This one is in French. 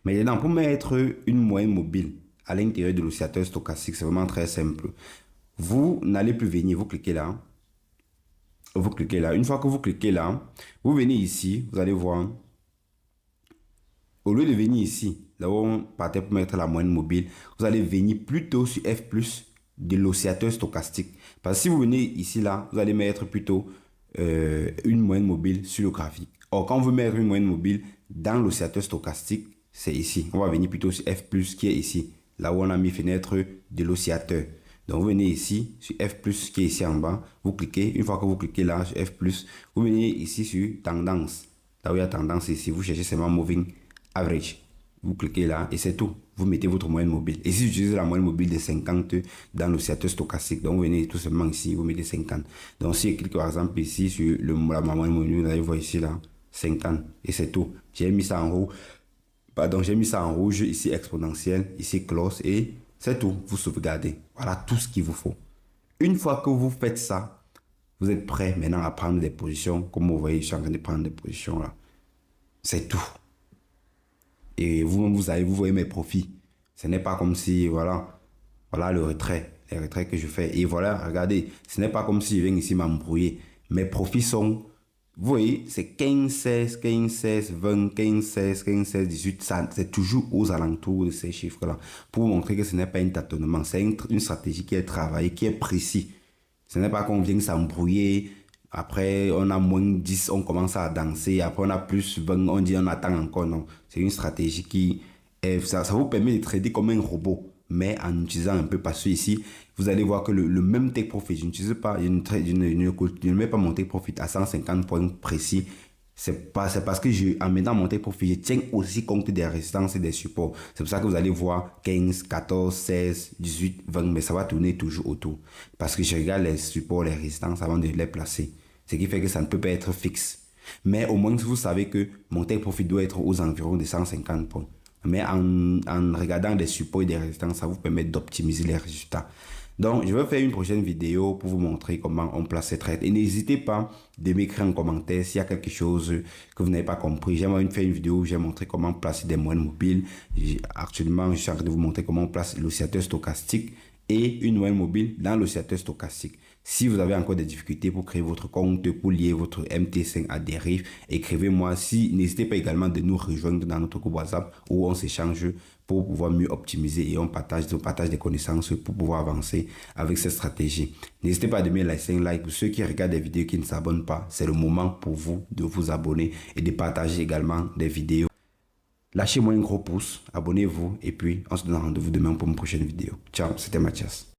Maintenant, pour mettre une moyenne mobile à l'intérieur de l'oscillateur stochastique, c'est vraiment très simple. Vous n'allez plus venir, vous cliquez là. Vous cliquez là. Une fois que vous cliquez là, vous venez ici, vous allez voir. Au lieu de venir ici, là où on partait pour mettre la moyenne mobile, vous allez venir plutôt sur F+, de l'oscillateur stochastique. Parce que si vous venez ici, là, vous allez mettre plutôt une moyenne mobile sur le graphique. Or, quand vous mettez une moyenne mobile dans l'oscillateur stochastique, c'est ici. On va venir plutôt sur F+, qui est ici. Là où on a mis fenêtre de l'oscillateur. Donc, vous venez ici sur F+, qui est ici en bas. Vous cliquez. Une fois que vous cliquez là sur F+, vous venez ici sur tendance. Là où il y a tendance ici, vous cherchez seulement moving average. Vous cliquez là et c'est tout. Vous mettez votre moyenne mobile. Et si vous utilisez la moyenne mobile de 50 dans l'oscillateur stochastique, donc vous venez tout simplement ici, vous mettez 50. Donc si je clique par exemple ici sur la moyenne mobile, vous allez voir ici là, 50. Et c'est tout. J'ai mis ça en haut. Pardon, j'ai mis ça en rouge, ici exponentiel, ici close et c'est tout. Vous sauvegardez. Voilà tout ce qu'il vous faut. Une fois que vous faites ça, vous êtes prêt maintenant à prendre des positions. Comme vous voyez, je suis en train de prendre des positions là. C'est tout. Et vous voyez mes profits. Ce n'est pas comme si, voilà le retrait, les retraits que je fais. Et voilà, regardez, ce n'est pas comme si je viens ici m'embrouiller. Mes profits sont, vous voyez, c'est 15, 16, 15, 16, 20, 15, 16, 15, 16, 18. C'est toujours aux alentours de ces chiffres-là. Pour vous montrer que ce n'est pas un tâtonnement. C'est une stratégie qui est travaillée, qui est précise. Ce n'est pas qu'on vient s'embrouiller. Après, on a moins 10, on commence à danser. Après, on a plus 20, on dit on attend encore. Non, c'est une stratégie qui ça vous permet de trader comme un robot, mais en utilisant un peu. Parce que ici, vous allez voir que le même take profit, je n'utilise pas, je ne mets pas mon take profit à 150 points précis. C'est parce que en mettant mon take profit, je tiens aussi compte des résistances et des supports. C'est pour ça que vous allez voir 15, 14, 16, 18, 20, mais ça va tourner toujours autour. Parce que je regarde les supports, les résistances avant de les placer. Ce qui fait que ça ne peut pas être fixe. Mais au moins, vous savez que mon take profit doit être aux environs de 150 points. Mais en regardant les supports et des résistances, ça vous permet d'optimiser les résultats. Donc, je vais faire une prochaine vidéo pour vous montrer comment on place ces trades. Et n'hésitez pas de m'écrire en commentaire s'il y a quelque chose que vous n'avez pas compris. J'aimerais faire une vidéo où j'ai montré comment placer des moyennes mobiles. Actuellement, je suis en train de vous montrer comment on place l'oscillateur stochastique et une moyenne mobile dans l'oscillateur stochastique. Si vous avez encore des difficultés pour créer votre compte, pour lier votre MT5 à des riffs, écrivez-moi. N'hésitez pas également de nous rejoindre dans notre groupe WhatsApp où on s'échange pour pouvoir mieux optimiser et on partage des connaissances pour pouvoir avancer avec cette stratégie. N'hésitez pas à donner un like. Pour ceux qui regardent des vidéos qui ne s'abonnent pas, c'est le moment pour vous de vous abonner et de partager également des vidéos. Lâchez-moi un gros pouce, abonnez-vous et puis on se donne rendez-vous demain pour une prochaine vidéo. Ciao, c'était Mathias.